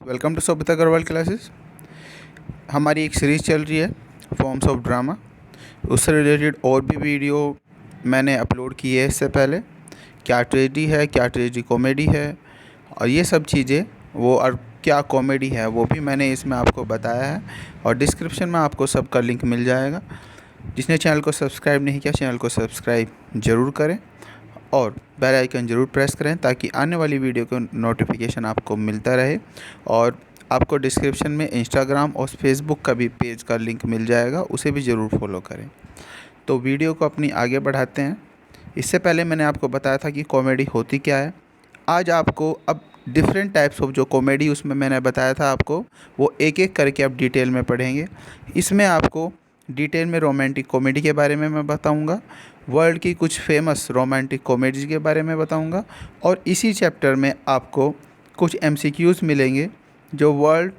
Welcome to Sabita Agarwal classes. हमारी एक series चल रही है फॉर्म्स ऑफ ड्रामा। उससे रिलेटेड और भी वीडियो मैंने अपलोड की है इससे पहले। क्या ट्रेजेडी है, क्या ट्रेजेडी कॉमेडी है, और ये सब चीज़ें वो, और क्या कॉमेडी है वो भी मैंने इसमें आपको बताया है। और डिस्क्रिप्शन में आपको सबका लिंक मिल जाएगा। जिसने चैनल को सब्सक्राइब नहीं किया, चैनल को सब्सक्राइब ज़रूर करें और बेल आइकन ज़रूर प्रेस करें ताकि आने वाली वीडियो का नोटिफिकेशन आपको मिलता रहे। और आपको डिस्क्रिप्शन में इंस्टाग्राम और फेसबुक का भी पेज का लिंक मिल जाएगा, उसे भी ज़रूर फॉलो करें। तो वीडियो को अपनी आगे बढ़ाते हैं। इससे पहले मैंने आपको बताया था कि कॉमेडी होती क्या है। आज आपको अब डिफरेंट टाइप्स ऑफ जो कॉमेडी उसमें मैंने बताया था आपको, वो एक एक करके अब डिटेल में पढ़ेंगे। इसमें आपको डिटेल में रोमांटिक कॉमेडी के बारे में मैं बताऊंगा, वर्ल्ड की कुछ फेमस रोमांटिक कॉमेडीज़ के बारे में बताऊंगा, और इसी चैप्टर में आपको कुछ एमसीक्यूज़ मिलेंगे जो वर्ल्ड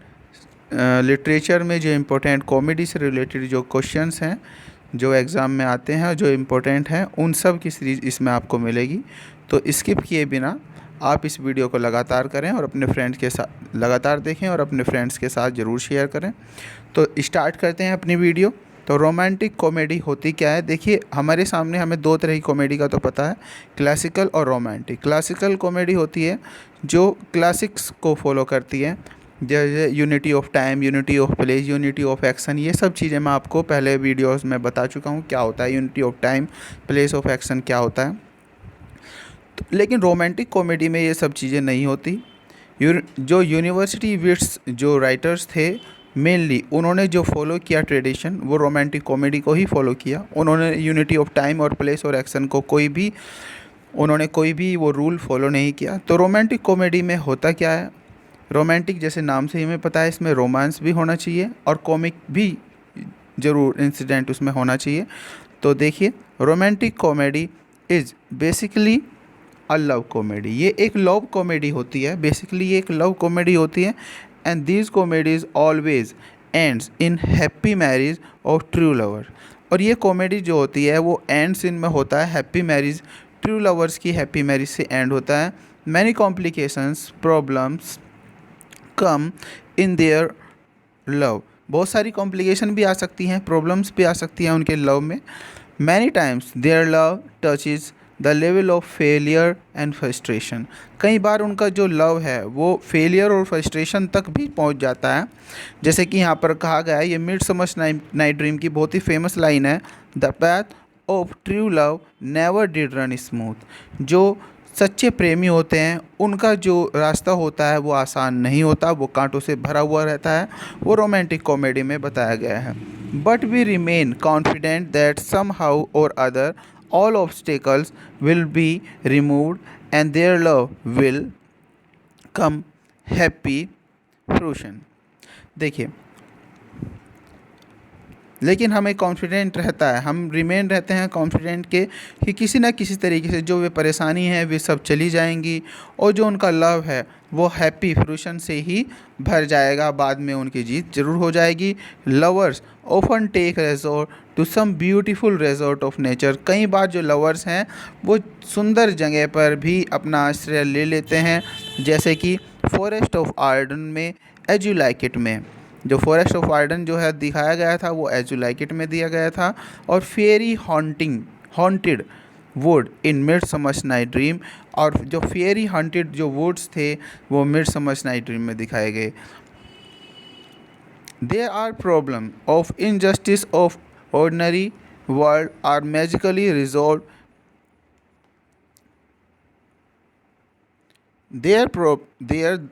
लिटरेचर में जो इम्पोर्टेंट कॉमेडी से रिलेटेड जो क्वेश्चंस हैं जो एग्ज़ाम में आते हैं, जो इम्पोर्टेंट हैं, उन सब की सीरीज़ इसमें आपको मिलेगी। तो स्किप किए बिना आप इस वीडियो को लगातार करें और अपने फ्रेंड्स के साथ लगातार देखें और अपने फ्रेंड्स के साथ ज़रूर शेयर करें। तो स्टार्ट करते हैं अपनी वीडियो। तो रोमांटिक कॉमेडी होती क्या है, देखिए हमारे सामने हमें दो तरह की कॉमेडी का तो पता है, क्लासिकल और रोमांटिक। क्लासिकल कॉमेडी होती है जो क्लासिक्स को फॉलो करती है, जैसे unity of time, unity of place, unity of action. ये सब चीज़ें मैं आपको पहले वीडियोस में बता चुका हूँ क्या होता है unity of time, place of action क्या होता है। तो लेकिन रोमांटिक कॉमेडी में ये सब चीज़ें नहीं होती। जो यूनिवर्सिटी विट्स जो राइटर्स थे, मेनली उन्होंने जो फॉलो किया ट्रेडिशन, वो रोमांटिक कॉमेडी को ही फॉलो किया। उन्होंने यूनिटी ऑफ टाइम और प्लेस और एक्शन को कोई भी वो रूल फॉलो नहीं किया। तो रोमांटिक कॉमेडी में होता क्या है, रोमांटिक जैसे नाम से ही हमें पता है, इसमें रोमांस भी होना चाहिए और कॉमिक भी ज़रूर इंसिडेंट उसमें होना चाहिए। तो देखिए, romantic comedy is basically a love comedy. ये एक लव कॉमेडी होती है, बेसिकली ये एक लव कॉमेडी होती है। And these comedies always ends in happy marriage of true lover. और ये कॉमेडी जो होती है वो एंड्स इन में होता है हैप्पी मैरिज, ट्रू लवर्स की हैप्पी मैरिज से एंड होता है। Many complications problems come in their love. बहुत सारी कॉम्प्लिकेशन भी आ सकती हैं, प्रॉब्लम्स भी आ सकती हैं उनके लव में। Many times their love touches the level of failure and frustration. कई बार उनका जो लव है वो फेलियर और फ्रस्ट्रेशन तक भी पहुंच जाता है। जैसे कि यहाँ पर कहा गया है, ये मिडसमर नाइट ड्रीम की बहुत ही फेमस लाइन है, the path of true love never did run smooth. जो सच्चे प्रेमी होते हैं उनका जो रास्ता होता है वो आसान नहीं होता, वो कांटों से भरा हुआ रहता है। वो रोमांटिक कॉमेडी में बताया गया है। But we remain confident that somehow or other all obstacles will be removed and their love will come happy fruition। देखिए, लेकिन हमें कॉन्फिडेंट रहता है, हम रिमेन रहते हैं कॉन्फिडेंट के कि किसी न किसी तरीके से जो वे परेशानी है वे सब चली जाएंगी, और जो उनका लव है वो हैप्पी फ्रूशन से ही भर जाएगा, बाद में उनकी जीत जरूर हो जाएगी। Lovers often take resort to some beautiful resort of nature. कई बार जो लवर्स हैं वो सुंदर जगह पर भी अपना आश्रय ले लेते हैं, जैसे कि फॉरेस्ट ऑफ आर्डन में, एज यू लाइक इट में। जो फॉरेस्ट ऑफ आर्डन जो है दिखाया गया था वो एज यू लाइक इट में दिया गया था। और fairy haunted wood in Midsummer Night Dream. और जो फेरी हॉन्टेड जो वुड्स थे वो मिडसमर नाइट ड्रीम में दिखाए गए। There are problem of injustice of ordinary world are magically resolve. There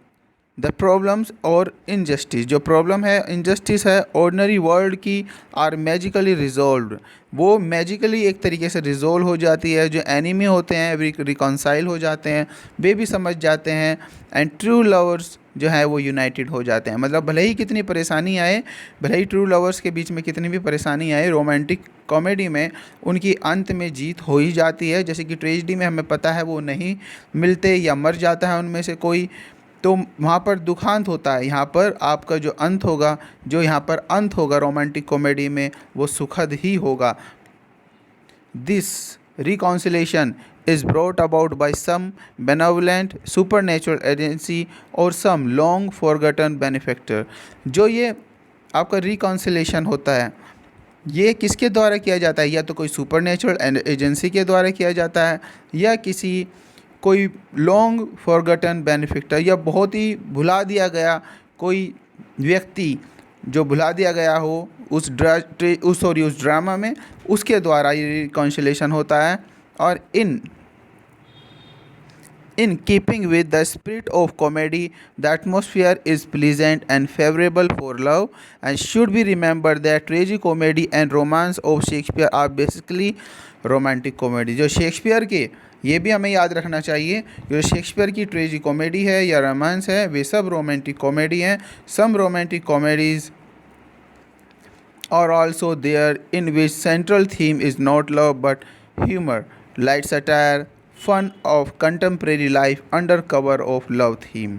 the problems और इनजस्टिस, जो प्रॉब्लम है इनजस्टिस है ऑर्डिनरी वर्ल्ड की, आर मैजिकली रिजॉल्व। वो मैजिकली एक तरीके से रिजॉल्व हो जाती है। जो एनिमी होते हैं वे रिकॉन्साइल हो जाते हैं, वे भी समझ जाते हैं। एंड ट्रू लवर्स जो है वो यूनाइटेड हो जाते हैं। मतलब भले ही कितनी परेशानी आए, भले ही ट्रू लवर्स के बीच में कितनी भी परेशानी आए, रोमांटिक कॉमेडी में उनकी अंत में जीत हो ही जाती है। जैसे कि ट्रेजेडी में हमें पता है वो नहीं मिलते या मर जाता है उनमें से कोई, तो वहाँ पर दुखांत होता है। यहाँ पर आपका जो अंत होगा, जो यहाँ पर अंत होगा रोमांटिक कॉमेडी में, वो सुखद ही होगा। This reconciliation is brought about by some benevolent supernatural agency or some long forgotten benefactor। जो ये आपका रिकॉन्सिलेशन होता है ये किसके द्वारा किया जाता है? या तो कोई सुपर नेचुरल एजेंसी के द्वारा किया जाता है या किसी कोई लॉन्ग फॉरगटन बेनिफिक्टर या बहुत ही भुला दिया गया कोई व्यक्ति जो भुला दिया गया हो उस ड्रामा में, उसके द्वारा ये रिकॉन्सिलेशन होता है। और in keeping with the spirit of comedy, the atmosphere is pleasant and favorable for love, and should be remembered that tragicomedy and romance of Shakespeare are basically romantic comedy। जो Shakespeare के, ये भी हमें याद रखना चाहिए, जो शेक्सपियर की ट्रेजिकॉमेडी है या रोमांस है वे सब रोमांटिक कॉमेडी हैं। Some romantic comedies are also there in which central theme is not love but humor, light satire, fun of contemporary life under cover of love theme।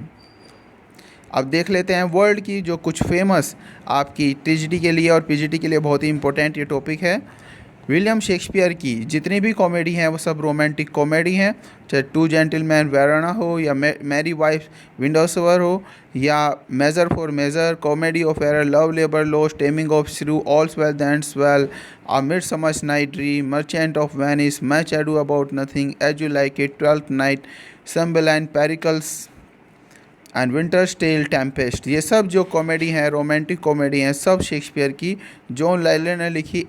अब देख लेते हैं वर्ल्ड की जो कुछ फेमस आपकी टीजीटी के लिए और पीजीटी के लिए बहुत ही इंपॉर्टेंट ये टॉपिक है। विलियम शेक्सपियर की जितनी भी कॉमेडी हैं वो सब रोमांटिक कॉमेडी हैं, चाहे टू जेंटलमैन वेरोना हो या मैरी वाइफ विंडोसवर हो या Measure for Measure, Comedy of Error, Love Labour Lost, Taming of Shrew, All's Well That's Well, a Midsummer Night Dream, Merchant of Venice, Much Ado About Nothing, As You Like It, Twelfth Night, Cymbeline, Pericles and Winter's Tale, Tempest. ये सब जो comedy हैं romantic comedy हैं सब Shakespeare की। John Lyly ने लिखी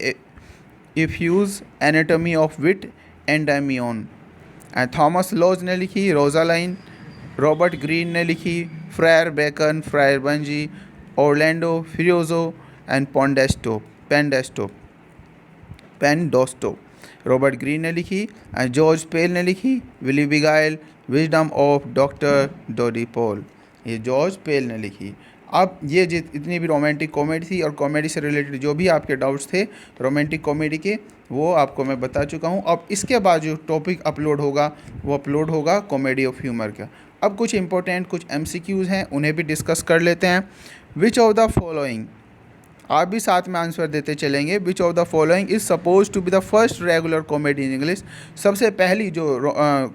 Euphues, Anatomy of Wit, Endymion, and Thomas Lodge ने लिखी रोजालाइन, रॉबर्ट ग्रीन ने लिखी Friar Bacon, Friar Bungay, Orlando Furioso and Pandosto. Robert Greene ने लिखी एंड जॉर्ज पेल ने लिखी Wily Beguiled, Wisdom of Doctor Dodypoll, ये George Peele ने लिखी। अब ये इतनी भी रोमांटिक कॉमेडी थी और कॉमेडी से रिलेटेड जो भी आपके डाउट्स थे रोमांटिक कॉमेडी के वो आपको मैं बता चुका हूँ। अब इसके बाद जो टॉपिक अपलोड होगा वो अपलोड होगा कॉमेडी ऑफ ह्यूमर का। अब कुछ इंपॉर्टेंट कुछ MCQs हैं उन्हें भी डिस्कस कर लेते हैं। विच ऑफ द फॉलोइंग, आप भी साथ में आंसर देते चलेंगे। Which of the following is suppose to be the first regular comedy in English, सबसे पहली जो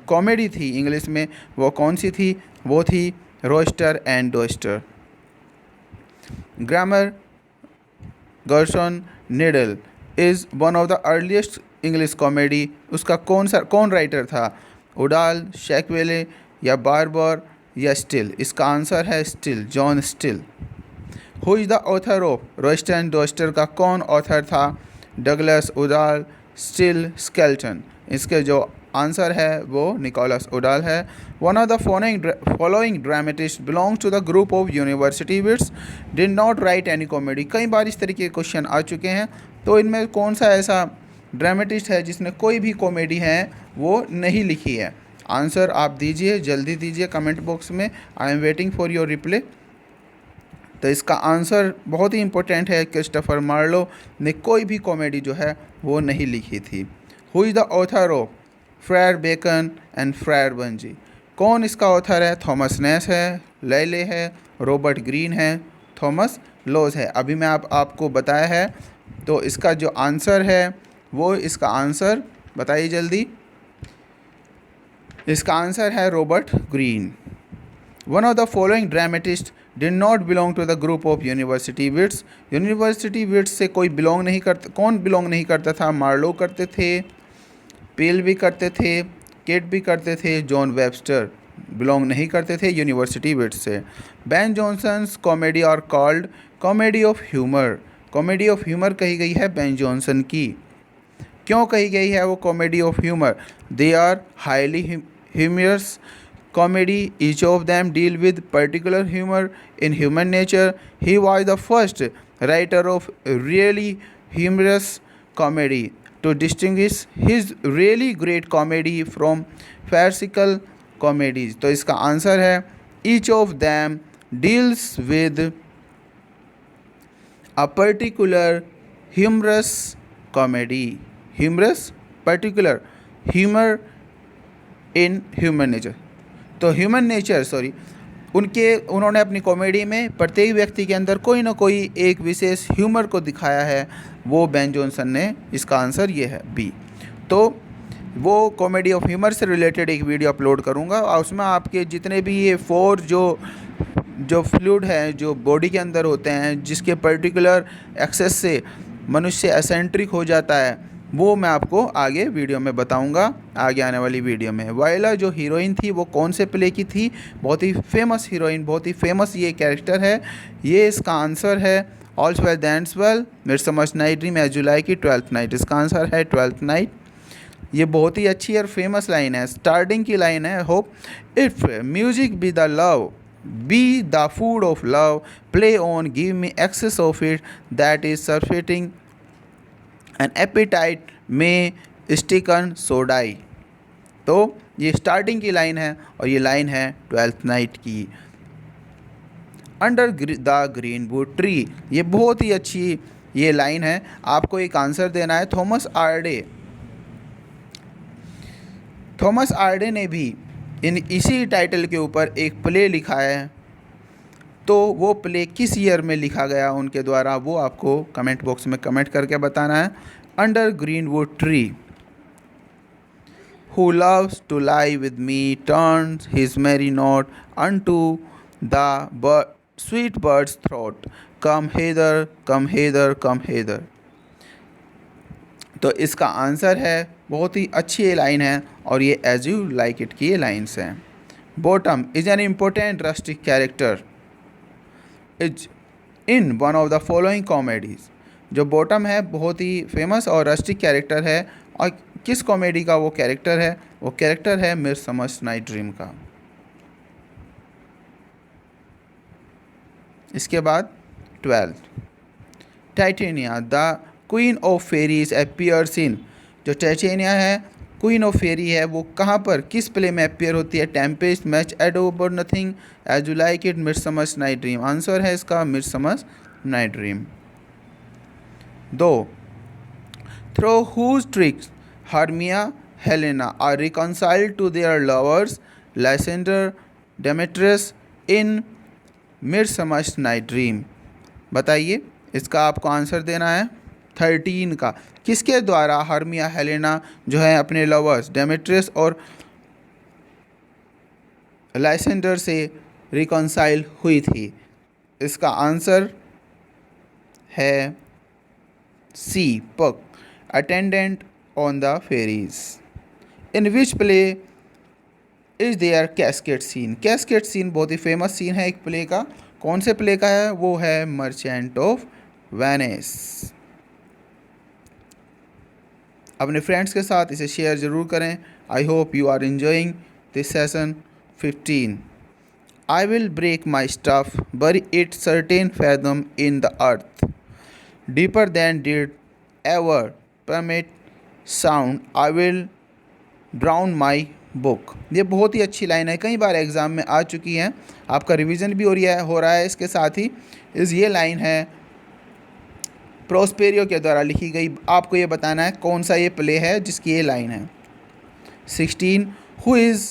कॉमेडी थी इंग्लिश में वो कौन सी थी? वो थी Roister and Doister. Gammer Gurton's Needle is one of the earliest English comedy, उसका कौन राइटर था? उडाल, शेकवेले या बार्बर या स्टिल? इसका आंसर है Still, John Still. Who is the author of Roister and Doister का कौन ऑथर था? Douglas, Udall, Still, Skelton. इसके जो आंसर है वो निकोलस उडाल है। One of the following dramatist belongs to the group of university Wits, did not write any comedy. कई बार इस तरीके के क्वेश्चन आ चुके हैं, तो इनमें कौन सा ऐसा ड्रामेटिस्ट है जिसने कोई भी कॉमेडी है वो नहीं लिखी है? आंसर आप दीजिए, जल्दी दीजिए कमेंट बॉक्स में, I am waiting for your reply. तो इसका आंसर बहुत ही इंपॉर्टेंट है, क्रिस्टोफर मार्लो ने कोई भी कॉमेडी जो है वो नहीं लिखी थी। Who is the author of Friar Bacon and Friar Bungay, कौन इसका ऑथर है? थॉमस नेस है, लैले है, रॉबर्ट ग्रीन है, थॉमस लॉज है। अभी मैं आपको बताया है, तो इसका जो आंसर है वो इसका आंसर बताइए जल्दी। इसका आंसर है Robert Greene. One of the following dramatist did not belong to the group of university wits, university wits से कोई बिलोंग नहीं करता। कौन बिलोंग नहीं करता था? मार्लो करते थे, पेल भी करते थे, केट भी करते थे, जॉन वेबस्टर बिलोंग नहीं करते थे यूनिवर्सिटी विट्स से। Ben Jonson's comedy are called comedy of humour, comedy of humour कही गई है बेन जॉनसन की। क्यों कही गई है वो comedy of humour? They are highly humorous comedy, each of them deal with particular humor in human nature. He was the first writer of really humorous comedy to distinguish his really great comedy from farcical comedies। तो इसका answer है each of them deals with a particular humorous comedy, humorous particular humor in human nature। तो human nature उन्होंने अपनी comedy में प्रत्येक व्यक्ति के अंदर कोई ना कोई एक विशेष ह्यूमर को दिखाया है, वो बेन जॉनसन ने। इसका आंसर ये है बी। तो वो कॉमेडी ऑफ ह्यूमर से रिलेटेड एक वीडियो अपलोड करूँगा और उसमें आपके जितने भी ये 4 जो फ्लूइड हैं जो बॉडी के अंदर होते हैं, जिसके पर्टिकुलर एक्सेस से मनुष्य एसेंट्रिक हो जाता है, वो मैं आपको आगे वीडियो में बताऊंगा, आगे आने वाली वीडियो में। वायला जो हीरोइन थी वो कौन से प्ले की थी? बहुत ही फेमस हीरोइन, बहुत ही फेमस ये कैरेक्टर है। ये इसका आंसर है All's Well That's Well, Midsummer Night Dream, As You Like It, Twelfth Night. इसका आंसर है ट्वेल्थ नाइट। ये बहुत ही अच्छी और फेमस लाइन है, स्टार्टिंग की लाइन है। Hope if music be the love, be the food of love, play on, give me excess of it, that is surfeiting an appetite may sicken Sodai. तो ये स्टार्टिंग की लाइन है और ये line है ट्वेल्थ नाइट की। Under the greenwood tree, ये बहुत ही अच्छी ये लाइन है। आपको एक आंसर देना है। थॉमस आर्डे ने भी इसी टाइटल के ऊपर एक प्ले लिखा है, तो वो प्ले किस ईयर में लिखा गया उनके द्वारा, वो आपको कमेंट बॉक्स में कमेंट करके बताना है। Under greenwood tree, who loves to lie with me turns his merry note unto the sweet bird's throat, come hither come hither come hither. तो इसका आंसर है, बहुत ही अच्छी ये लाइन है और ये एज यू लाइक इट की ये लाइन्स हैं। Bottom is an important rustic character is in one of the following comedies. जो बॉटम है बहुत ही फेमस और रस्टिक कैरेक्टर है, और किस कॉमेडी का वो कैरेक्टर है? वो कैरेक्टर है मिडसमर नाइट ड्रीम का। इसके बाद 12, Titania the queen of fairies appears in. जो टाइटेनिया है क्वीन ऑफ फेरी है, वो कहाँ पर किस प्ले में अपीयर होती है? Tempest, Much, Ado over Nothing, As You Like It, Midsummer Night Dream. Answer है इसका Midsummer Night Dream. 2, through whose tricks Hermia Helena are reconciled to their lovers Lysander Demetrius in Midsummer Night Dream. बताइए, इसका आपको answer देना है। 13 का, किसके द्वारा हर्मिया हेलेना जो है अपने लवर्स डेमेट्रियस और लाइसेंडर से रिकॉन्साइल हुई थी? इसका आंसर है C, Puck, attendant on the fairies. In which play is there casket scene? Casket scene बहुत ही फेमस सीन है एक प्ले का। कौन से प्ले का है? वो है मर्चेंट ऑफ वेनिस। अपने फ्रेंड्स के साथ इसे शेयर ज़रूर करें। I hope you are enjoying this session. 15, I will break my staff, bury it certain fathom in the earth, deeper than did ever plummet sound, I will drown my book. ये बहुत ही अच्छी line है, कई बार exam में आ चुकी है, आपका रिवीजन भी हो रहा है इसके साथ ही। ये लाइन है प्रोस्पेरियो के द्वारा लिखी गई। आपको ये बताना है कौन सा ये प्ले है जिसकी ये लाइन है। 16, हु इज़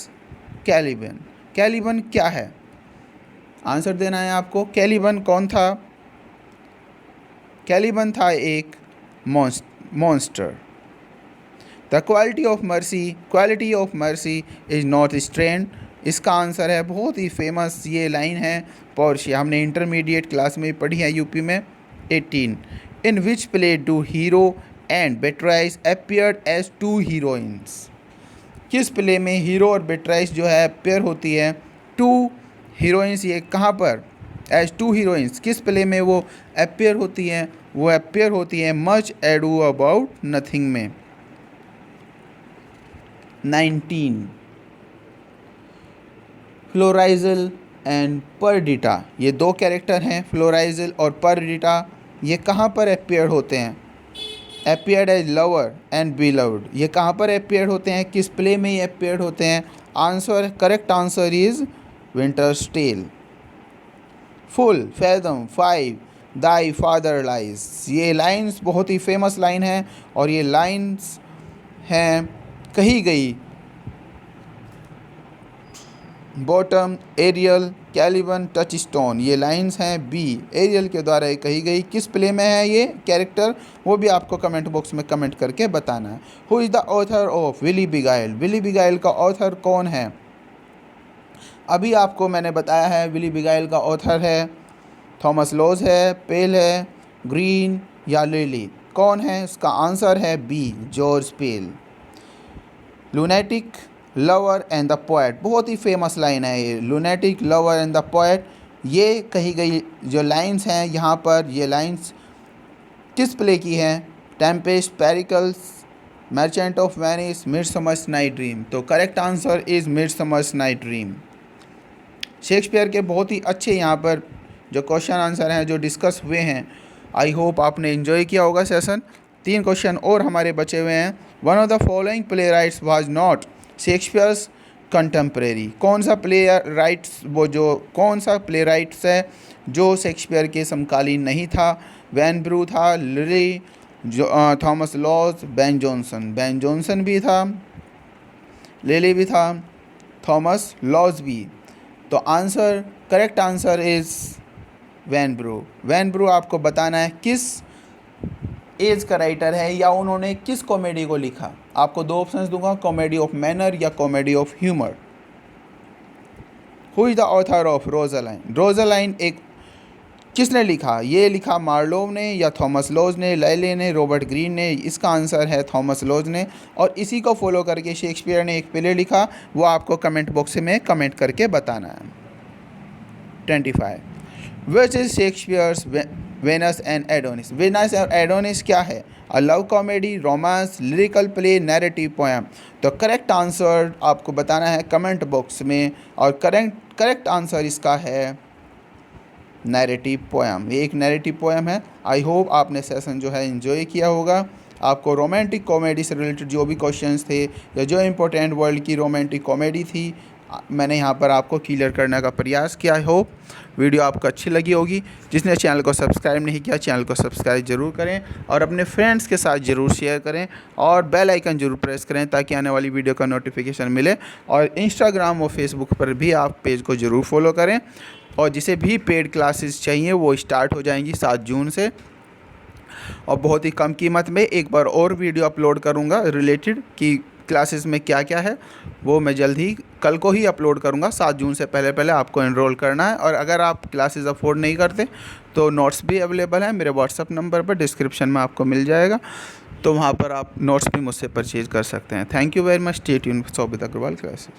कैलिबन? कैलिबन क्या है? आंसर देना है आपको। कैलिबन कौन था? कैलिबन था एक monster. The quality of mercy is not strained. इसका आंसर है, बहुत ही फेमस ये लाइन है, पोर्शिया, हमने इंटरमीडिएट क्लास में पढ़ी है यूपी में। 18, in which play do Hero and Beatrice appeared as 2 heroines? किस प्ले में हीरो और बेट्राइस जो है अपीयर होती है 2 हीरोइंस? ये कहाँ पर एज 2 हीरोइंस किस प्ले में वो अपीयर होती हैं? वो अपीयर होती हैं मच एडू अबाउट नथिंग में। 19, फ्लोराइजल एंड परडिटा, ये 2 कैरेक्टर हैं, फ्लोराइजल और परडिटा। ये कहाँ पर अपीयर होते हैं? Appeared as lover and beloved, ये कहाँ पर अपीयर होते हैं? किस प्ले में ये अपीयर होते हैं? Answer, correct answer is Winter's Tale. Full fathom 5, thy father lies. ये लाइंस बहुत ही फेमस लाइन है और ये लाइंस हैं कही गई बॉटम, एरियल, कैलिबन, टचस्टोन, ये लाइंस हैं बी। एरियल के द्वारा कही गई किस प्ले में है ये कैरेक्टर, वो भी आपको कमेंट बॉक्स में कमेंट करके बताना है। Who is the author of Wily Beguile, Wily Beguile का ऑथर कौन है? अभी आपको मैंने बताया है विली बिगाइल का ऑथर है थॉमस लॉज है, पेल है, ग्रीन या लिली, कौन है? इसका आंसर है B, George Peele. Lunatic lover and the poet, बहुत ही फेमस लाइन है ये, lunatic lover and the poet, ये कही गई जो लाइंस हैं यहाँ पर, ये लाइंस किस प्ले की हैं? Tempest, Pericles, Merchant of Venice, Midsummer's Night Dream. तो correct answer is Midsummer's Night Dream. Shakespeare के बहुत ही अच्छे यहाँ पर जो क्वेश्चन आंसर हैं जो डिस्कस हुए हैं, आई होप आपने एंजॉय किया होगा सेशन। 3 क्वेश्चन और हमारे बचे हुए हैं। One of the following play rights was not Shakespeare's contemporary, कौन सा प्ले राइट्स कौन सा प्ले राइट्स है जो शेक्सपियर के समकालीन नहीं था? वैनब्रू था, lily, Thomas Lodge, Ben Jonson. Ben Jonson भी था, लिली भी था, थॉमस लॉज भी। तो आंसर, करेक्ट आंसर इज़ वैनब्रू। वैनब्रू आपको बताना है किस एज का राइटर है या उन्होंने किस कॉमेडी को लिखा। आपको 2 ऑप्शंस दूंगा, कॉमेडी ऑफ मैनर या comedy of humour. Who is the author of Rosalind, Rosalind एक किसने लिखा? ये लिखा मार्लोव ने या थॉमस लॉज ने, लैले ने, रॉबर्ट ग्रीन ने। इसका आंसर है थॉमस लॉज ने। और इसी को फॉलो करके शेक्सपियर ने एक प्ले लिखा, वो आपको कमेंट बॉक्स में कमेंट करके बताना है। 25 which is Shakespeare's Venus and Adonis, Venus और एडोनिस क्या है? A love comedy, romance, lyrical play, narrative poem. तो करेक्ट आंसर आपको बताना है कमेंट बॉक्स में, और करेक्ट आंसर इसका है नैरेटिव पोएम। ये एक नैरेटिव पोएम है। आई होप आपने सेशन जो है एंजॉय किया होगा। आपको रोमांटिक कॉमेडी से रिलेटेड जो भी क्वेश्चंस थे या जो इम्पोर्टेंट वर्ल्ड की रोमांटिक कॉमेडी थी, मैंने यहाँ पर आपको क्लियर करने का प्रयास किया। आई होप वीडियो आपको अच्छी लगी होगी। जिसने चैनल को सब्सक्राइब नहीं किया, चैनल को सब्सक्राइब जरूर करें और अपने फ्रेंड्स के साथ ज़रूर शेयर करें और बेल आइकन जरूर प्रेस करें ताकि आने वाली वीडियो का नोटिफिकेशन मिले। और इंस्टाग्राम और फेसबुक पर भी आप पेज को ज़रूर फॉलो करें। और जिसे भी पेड क्लासेस चाहिए वो स्टार्ट हो जाएंगी 7 जून से, और बहुत ही कम कीमत में। एक बार और वीडियो अपलोड करूँगा रिलेटेड कि क्लासेस में क्या क्या है, वो मैं जल्द ही कल को ही अपलोड करूँगा। 7 जून से पहले पहले आपको एनरोल करना है। और अगर आप क्लासेस अफोर्ड नहीं करते तो नोट्स भी अवेलेबल हैं मेरे व्हाट्सअप नंबर पर, डिस्क्रिप्शन में आपको मिल जाएगा। तो वहाँ पर आप नोट्स भी मुझसे परचेज़ कर सकते हैं। Thank you very much. Stay tuned with Shobhit Agarwal classes.